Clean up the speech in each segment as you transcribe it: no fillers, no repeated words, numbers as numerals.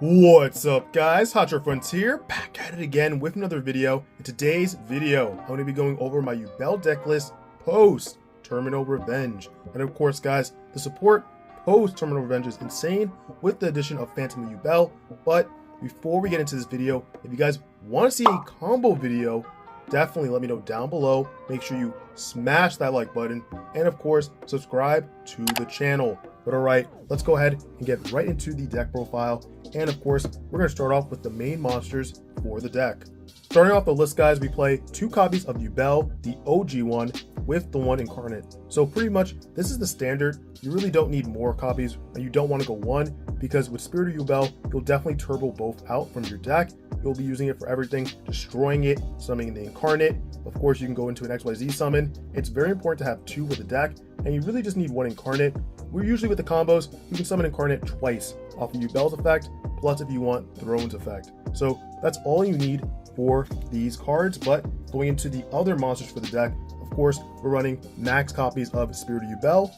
What's up, guys? HOTSHOTFRONTIER back at it again with another video. In today's video, I'm going to be going over my Yubel deck list post Terminal Revenge. And of course, guys, the support post Terminal Revenge is insane with the addition of Phantom Yubel. But before we get into this video, if you guys want to see a combo video, definitely let me know down below. Make sure you smash that like button and of course subscribe to the channel. But alright, let's go ahead and get right into the deck profile. And of course, we're going to start off with the main monsters for the deck. Starting off the list, guys, we play 2 copies of Yubel, the OG one, with the 1 incarnate. So pretty much, this is the standard. You really don't need more copies, and you don't want to go 1, because with Spirit of Yubel, you'll definitely turbo both out from your deck. You'll be using it for everything, destroying it, summoning the incarnate. Of course, you can go into an XYZ summon. It's very important to have 2 with the deck, and you really just need 1 incarnate. We're usually with the combos, you can summon incarnate twice off of Yubel's effect, plus if you want Throne's effect. So that's all you need for these cards. But going into the other monsters for the deck, of course, we're running max copies of Spirit of Yubel.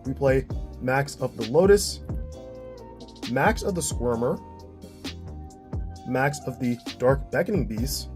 We play max of the Lotus, max of the Squirmer, max of the Dark Beckoning Beast,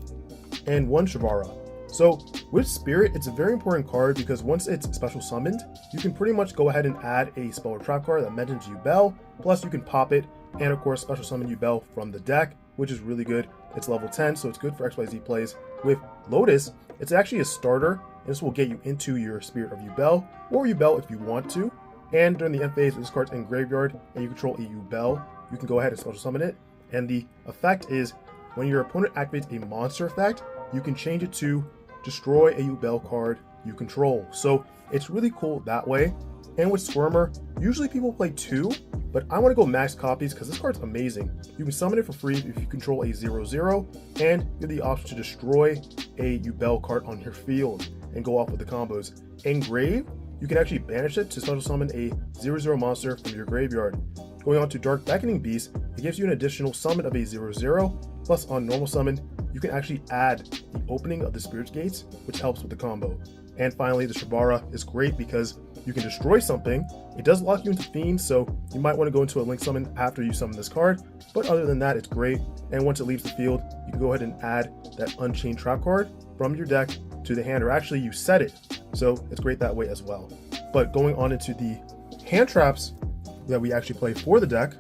and 1 Shavara. So with Spirit, it's a very important card because once it's special summoned, you can pretty much go ahead and add a spell or trap card that mentions Yubel, plus you can pop it, and of course special summon Yubel from the deck, which is really good. It's level 10, so it's good for XYZ plays. With Lotus, it's actually a starter, and this will get you into your Spirit of Yubel, or Yubel if you want to. And during the end phase, this card's in graveyard, and you control a Yubel, you can go ahead and special summon it. And the effect is, when your opponent activates a monster effect, you can change it to destroy a Yubel card you control. So it's really cool that way. And with Squirmer, usually people play 2, but I want to go max copies because this card's amazing. You can summon it for free if you control a 0/0, and you have the option to destroy a Yubel card on your field and go off with the combos. Engrave, you can actually banish it to special summon a 0/0 monster from your graveyard. Going on to Dark Beckoning Beast, it gives you an additional summon of a 0/0, plus on normal summon, you can actually add the opening of the Spirit Gates, which helps with the combo. And finally, the Shavara is great because you can destroy something. It does lock you into Fiends, so you might want to go into a Link summon after you summon this card. But other than that, it's great. And once it leaves the field, you can go ahead and add that Unchained Trap card from your deck to the hand, or actually you set it. So it's great that way as well. But going on into the hand traps that we actually play for the deck,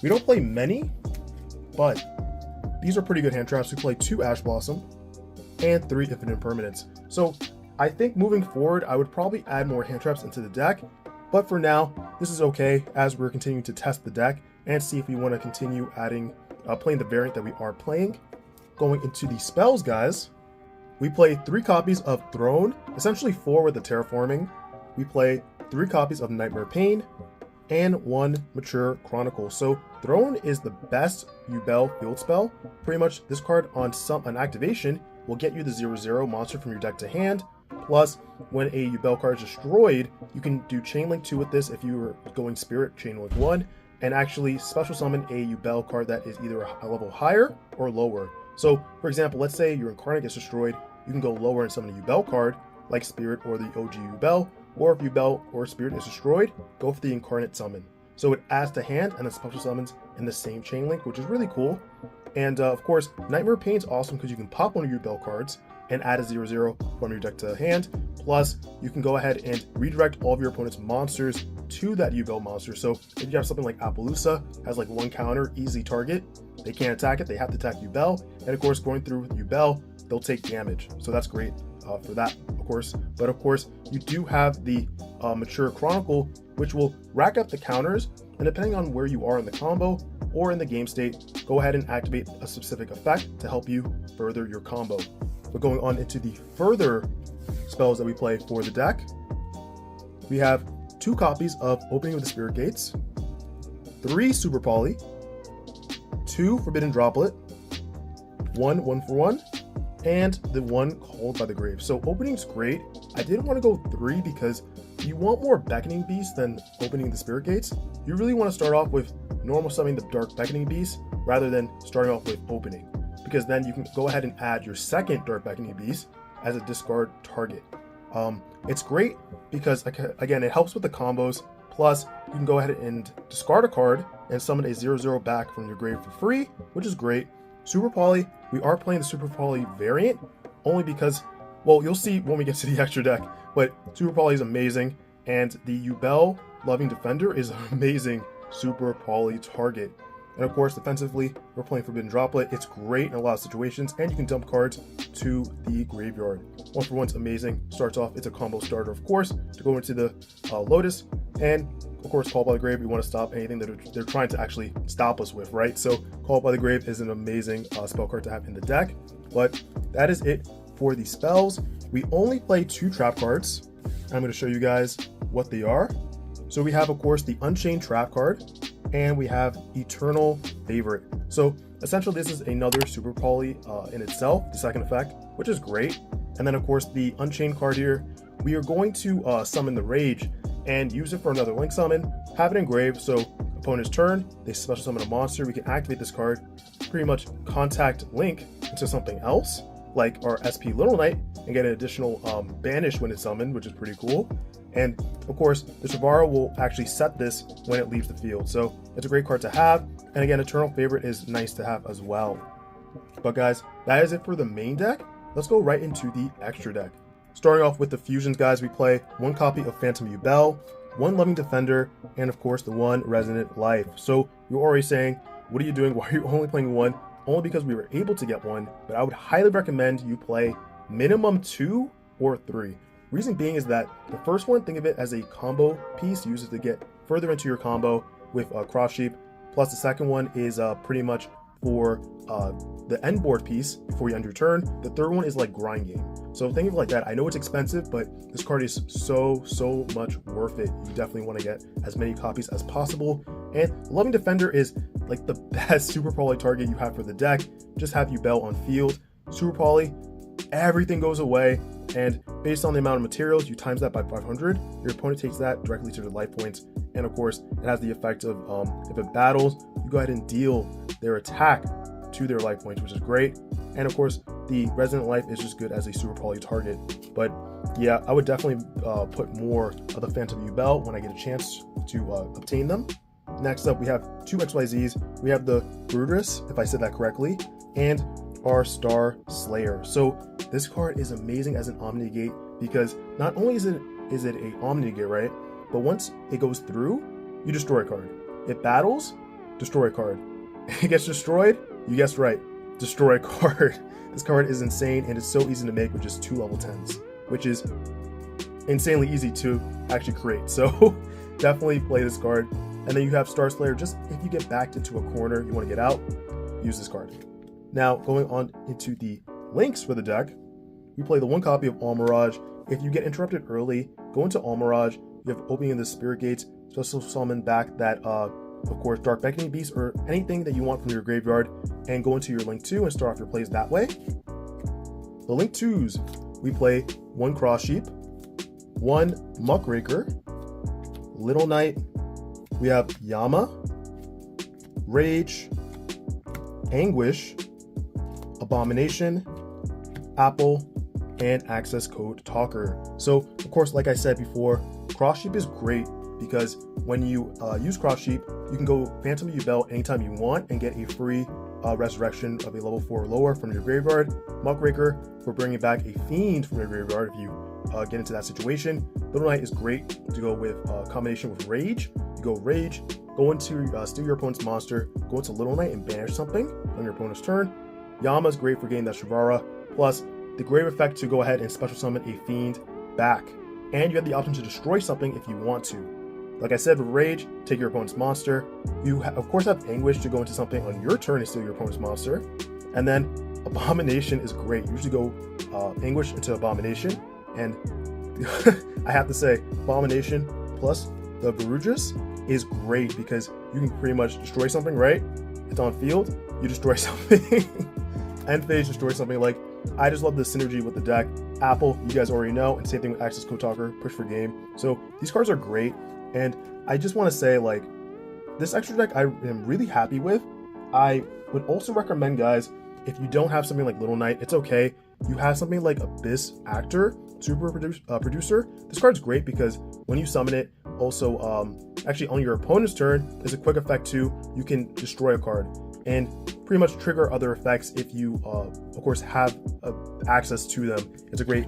we don't play many, but these are pretty good hand traps. We play 2 Ash Blossom and 3 Infinite Impermanence. So I think moving forward, I would probably add more hand traps into the deck, but for now, this is okay as we're continuing to test the deck and see if we want to continue adding, playing the variant that we are playing. Going into the spells, guys, we play 3 copies of Throne, essentially 4 with the Terraforming. We play 3 copies of Nightmare Pain, and 1 Mature Chronicle. So Throne is the best Yubel field spell. Pretty much this card on an activation will get you the 0/0 monster from your deck to hand. Plus, when a Yubel card is destroyed, you can do Chainlink 2 with this if you were going Spirit, Chainlink 1, and actually special summon a Yubel card that is either a level higher or lower. So, for example, let's say your Incarnate gets destroyed, you can go lower and summon a Yubel card, like Spirit or the OG Yubel, or if Yubel or Spirit is destroyed, go for the Incarnate summon. So it adds to hand and then special summons in the same Chainlink, which is really cool. And of course, Nightmare Pain is awesome because you can pop one of your Yubel cards and add a 0/0 from your deck to hand. Plus, you can go ahead and redirect all of your opponent's monsters to that Yubel monster. So if you have something like Appaloosa, has like 1 counter, easy target, they can't attack it, they have to attack Yubel. And of course, going through Yubel, they'll take damage. So that's great for that, of course. But of course, you do have the Mature Chronicle, which will rack up the counters. And depending on where you are in the combo or in the game state, go ahead and activate a specific effect to help you further your combo. But going on into the further spells that we play for the deck, we have 2 copies of Opening of the Spirit Gates, 3 Super Poly, 2 Forbidden Droplet, 1 1-for-1, and the 1 Called by the Grave. So opening's great. I didn't want to go 3 because you want more Beckoning Beasts than opening the Spirit Gates. You really want to start off with normal summoning the Dark Beckoning Beast rather than starting off with opening, because then you can go ahead and add your second Dark Beckoning Beast as a discard target. It's great because, again, it helps with the combos. Plus, you can go ahead and discard a card and summon a 0/0 back from your grave for free, which is great. Super Poly, we are playing the Super Poly variant, only because, well, you'll see when we get to the extra deck, but Super Poly is amazing, and the Yubel Loving Defender is an amazing Super Poly target. And of course, defensively, we're playing Forbidden Droplet. It's great in a lot of situations, and you can dump cards to the graveyard. 1-for-1's amazing. Starts off, it's a combo starter, of course, to go into the Lotus. And of course, Call by the Grave, we want to stop anything that they're trying to actually stop us with, right? So Call by the Grave is an amazing spell card to have in the deck. But that is it for the spells. We only play 2 trap cards. I'm going to show you guys what they are. So we have, of course, the Unchained Trap card, and we have Eternal Favorite. So essentially, this is another Super Poly in itself, the second effect, which is great. And then, of course, the Unchained card here, we are going to summon the Rage and use it for another Link summon, have it engraved, so opponent's turn, they special summon a monster, we can activate this card, pretty much contact Link into something else, like our SP Little Knight, and get an additional banish when it's summoned, which is pretty cool. And of course, the Shavara will actually set this when it leaves the field. So it's a great card to have. And again, Eternal Favorite is nice to have as well. But guys, that is it for the main deck. Let's go right into the extra deck. Starting off with the fusions, guys, we play 1 copy of Phantom Yubel, 1 Loving Defender, and of course the 1 Resonant Life. So you're already saying, what are you doing? Why are you only playing 1? Only because we were able to get 1, but I would highly recommend you play minimum 2 or 3. Reason being is that the first one, think of it as a combo piece, use it to get further into your combo with Cross Sheep, plus the second one is pretty much for the end board piece before you end your turn. The third one is like grind game. So think of it like that. I know it's expensive, but this card is so much worth it. You definitely want to get as many copies as possible. And Loving Defender is like the best Super Poly target you have for the deck. Just have Yubel on field. Super Poly, everything goes away, and based on the amount of materials, you times that by 500. Your opponent takes that directly to their life points, and of course, it has the effect of if it battles, you go ahead and deal their attack to their life points, which is great. And of course, the Resonant Life is just good as a Super Poly target. But yeah, I would definitely put more of the Phantom Yubel when I get a chance to obtain them. Next up, we have 2 XYZs. We have the Brutus, if I said that correctly, and our Star Slayer. So this card is amazing as an Omni-Negate because not only is it a Omni-Negate, right? But once it goes through, you destroy a card. It battles, destroy a card. It gets destroyed, you guessed right, destroy a card. This card is insane, and it's so easy to make with just 2 level 10s, which is insanely easy to actually create. So definitely play this card. And then you have Star Slayer, just if you get backed into a corner, you want to get out, use this card. Now, going on into the links for the deck, we play the 1 copy of All Mirage. If you get interrupted early, go into All Mirage, you have Opening of the Spirit Gates, special summon back that, of course, Dark Beckoning Beast or anything that you want from your graveyard, and go into your Link 2 and start off your plays that way. The Link 2s, we play 1 Cross Sheep, 1 Muckraker, Little Knight, we have Yama, Rage, Anguish, Abomination, Apple, and Access Code Talker. So, of course, like I said before, Cross Sheep is great because when you use Cross Sheep, you can go Phantom Yubel anytime you want and get a free resurrection of a level 4 or lower from your graveyard. Muckraker for bringing back a Fiend from your graveyard if you get into that situation. Little Knight is great to go with combination with Rage. You go Rage, go into steal your opponent's monster, go into Little Knight and banish something on your opponent's turn. Yama is great for getting that Shavara, plus the great effect to go ahead and special summon a Fiend back. And you have the option to destroy something if you want to. Like I said, with Rage, take your opponent's monster. You of course have Anguish to go into something on your turn and steal your opponent's monster. And then Abomination is great. You usually go Anguish into Abomination. And I have to say, Abomination plus the Varudras is great because you can pretty much destroy something, right? It's on field, you destroy something. End phase, destroy something. Like, I just love the synergy with the deck. Apple, you guys already know, and same thing with Access Code Talker, push for game. So these cards are great, and I just want to say, like, this extra deck I am really happy with. I would also recommend, guys, if you don't have something like Little Knight, it's okay. You have something like Abyss Actor, Super Producer. This card's great because when you summon it, also actually on your opponent's turn, there's a quick effect too. You can destroy a card and pretty much trigger other effects if you of course have access to them. It's a great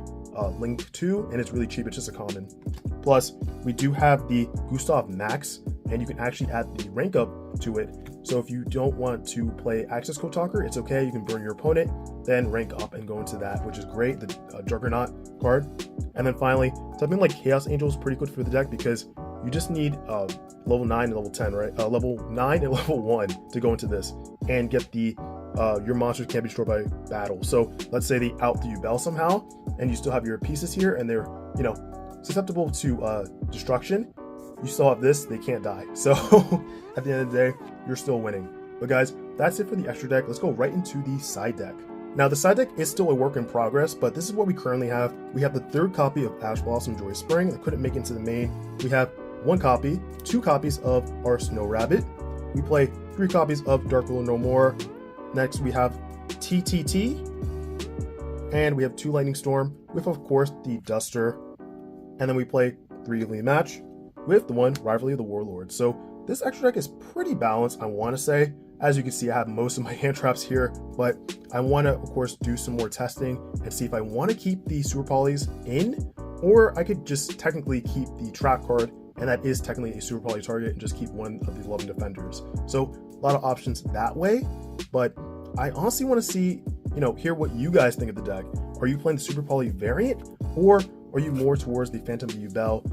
link too, and it's really cheap. It's just a common. Plus, we do have the Gustav Max, and you can actually add the rank up to it. So if you don't want to play Access Code Talker, it's okay. You can burn your opponent, then rank up and go into that, which is great. The Juggernaut card. And then finally, something like Chaos Angel is pretty good for the deck because you just need level 9 and level 10, right? Level 9 and level 1 to go into this and get the your monsters can't be destroyed by battle. So let's say they out the Yubel somehow, and you still have your pieces here, and they're, you know, susceptible to destruction. You still have this, they can't die. So at the end of the day, you're still winning. But guys, that's it for the extra deck. Let's go right into the side deck. Now the side deck is still a work in progress, but this is what we currently have. We have the 3rd copy of Ash Blossom Joy Spring that couldn't make it into the main. We have 1 copy, 2 copies of our Snow Rabbit. We play 3 copies of Dark Ruler No More. Next we have TTT, and we have 2 Lightning Storm with, of course, the Duster. And then we play 3 Evenly Match with the 1 Rivalry of the Warlord. So this extra deck is pretty balanced, I want to say. As you can see, I have most of my hand traps here, but I want to, of course, do some more testing and see if I want to keep the Super Polys in, or I could just technically keep the trap card, and that is technically a Super Poly target, and just keep one of the Loving Defenders. So a lot of options that way, but I honestly want to see, you know, hear what you guys think of the deck. Are you playing the Super Poly variant, or are you more towards the Phantom of the Yubel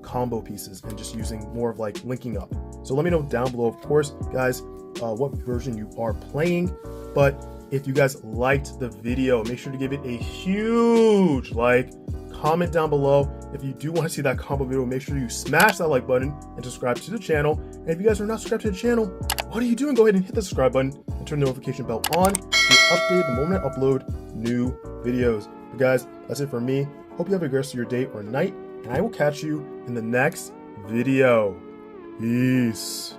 combo pieces and just using more of like linking up? So let me know down below, of course, guys, what version you are playing. But if you guys liked the video, make sure to give it a huge like. Comment down below. If you do want to see that combo video, make sure you smash that like button and subscribe to the channel. And if you guys are not subscribed to the channel, what are you doing? Go ahead and hit the subscribe button and turn the notification bell on to be updated the moment I upload new videos. But guys, that's it for me. Hope you have a great rest of your day or night, and I will catch you in the next video. Peace.